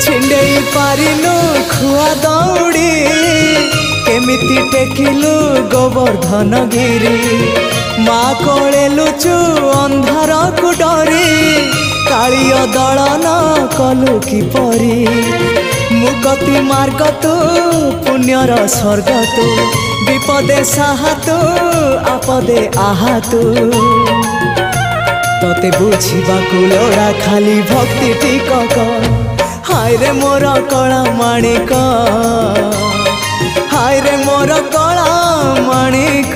छिंडेई पारिलु खुआ दौड़ी केमिति टेकिलु गोवर्धन गिरी माँ कोले लुचु अंधार को डरी कालिय दलन कलु किपरी मुगति मार्ग तू पुण्यर स्वर्ग तू विपदे साहा तू आपदे आहा तू तते बुझिबाकु लोड़ा खाली भक्ति टिकक हाय रे मोर कला माणिक हाय रे मोर कला माणिक।